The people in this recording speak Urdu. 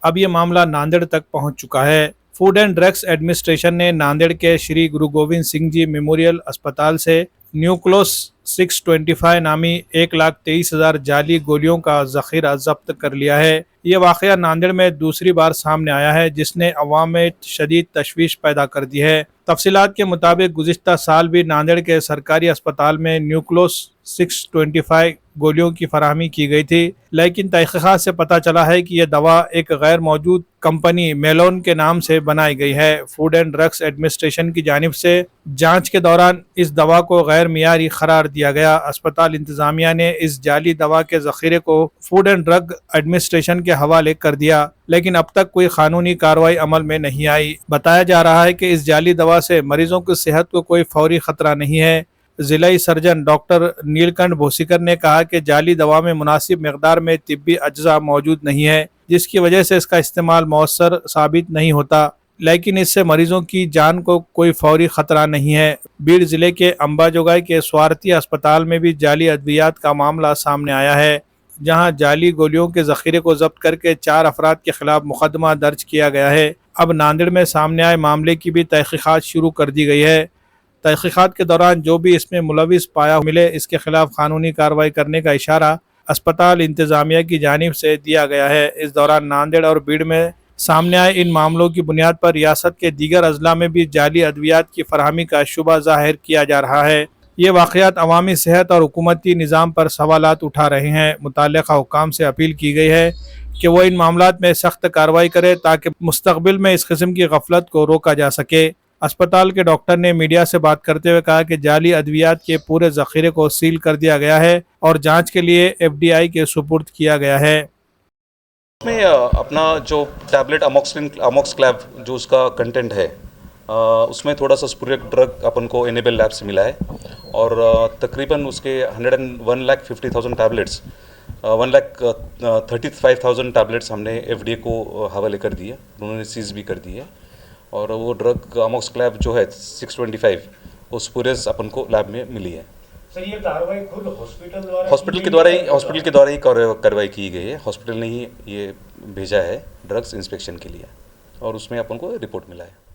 اب یہ معاملہ ناندیڑ تک پہنچ چکا ہے۔ فوڈ اینڈ ڈرگس ایڈمنسٹریشن نے ناندیڑ کے شری گرو گوبند سنگھ جی میموریل اسپتال سے نیوکلوس 625 نامی 1,23,000 جعلی گولیوں کا ذخیرہ ضبط کر لیا ہے۔ یہ واقعہ ناندیڑ میں دوسری بار سامنے آیا ہے جس نے عوام میں شدید تشویش پیدا کر دی ہے۔ تفصیلات کے مطابق گزشتہ سال بھی ناندیڑ کے سرکاری اسپتال میں نیوکلوس 625 گولیوں کی فراہمی کی گئی تھی، لیکن تحقیقات سے پتہ چلا ہے کہ یہ دوا ایک غیر موجود کمپنی میلون کے نام سے بنائی گئی ہے۔ فوڈ اینڈ ڈرگس ایڈمنسٹریشن کی جانب سے جانچ کے دوران اس دوا کو غیر معیاری قرار دیا گیا۔ اسپتال انتظامیہ نے اس جعلی دوا کے ذخیرے کو فوڈ اینڈ ڈرگ ایڈمنسٹریشن کے حوالے کر دیا، لیکن اب تک کوئی قانونی کارروائی عمل میں نہیں آئی۔ بتایا جا رہا ہے کہ اس جعلی دوا سے مریضوں کی صحت کو کوئی فوری خطرہ نہیں ہے۔ ضلعی سرجن ڈاکٹر نیل کنٹھ بھوسیکر نے کہا کہ جعلی دوا میں مناسب مقدار میں طبی اجزاء موجود نہیں ہے، جس کی وجہ سے اس کا استعمال مؤثر ثابت نہیں ہوتا، لیکن اس سے مریضوں کی جان کو کوئی فوری خطرہ نہیں ہے۔ بیڑ ضلع کے امباجوگائے کے سوارتی اسپتال میں بھی جعلی ادویات کا معاملہ سامنے آیا ہے، جہاں جعلی گولیوں کے ذخیرے کو ضبط کر کے 4 افراد کے خلاف مقدمہ درج کیا گیا ہے۔ اب ناندیڑ میں سامنے آئے معاملے کی بھی تحقیقات شروع کر دی گئی ہے۔ تحقیقات کے دوران جو بھی اس میں ملوث پایا ملے اس کے خلاف قانونی کارروائی کرنے کا اشارہ اسپتال انتظامیہ کی جانب سے دیا گیا ہے۔ اس دوران ناندیڑ اور بیڑ میں سامنے آئے ان معاملوں کی بنیاد پر ریاست کے دیگر اضلاع میں بھی جعلی ادویات کی فراہمی کا شبہ ظاہر کیا جا رہا ہے۔ یہ واقعات عوامی صحت اور حکومتی نظام پر سوالات اٹھا رہے ہیں۔ متعلقہ حکام سے اپیل کی گئی ہے کہ وہ ان معاملات میں سخت کارروائی کرے تاکہ مستقبل میں اس قسم کی غفلت کو روکا جا سکے۔ اسپتال کے ڈاکٹر نے میڈیا سے بات کرتے ہوئے کہا کہ جعلی ادویات کے پورے ذخیرے کو سیل کر دیا گیا ہے اور جانچ کے لیے FDI کے سپرد کیا گیا ہے۔ میں اپنا جو ٹیبلٹ اموکس کلیب جو اس کا کنٹینٹ ہے اس میں تھوڑا سا سپوریک ڈرگ اپن کو انیبل لیب سے ملا ہے اور تقریباً اس کے 1,50,000 ٹیبلٹس 1,35,000 ٹیبلٹس ہم نے FDA کو حوالے کر دیے، انہوں نے سیز بھی کر دی ہے، اور وہ ڈرگ اموکس کلیب جو ہے 625 وہ سپوریز اپن کو لیب میں ملی ہے۔ سر یہ کارروائی خود ہاسپٹل کے دوارا ہی کارروائی کی گئی ہے۔ ہاسپٹل نے ہی یہ بھیجا ہے ڈرگس انسپیکشن کے لیے اور اس میں اپن کو رپورٹ ملا ہے۔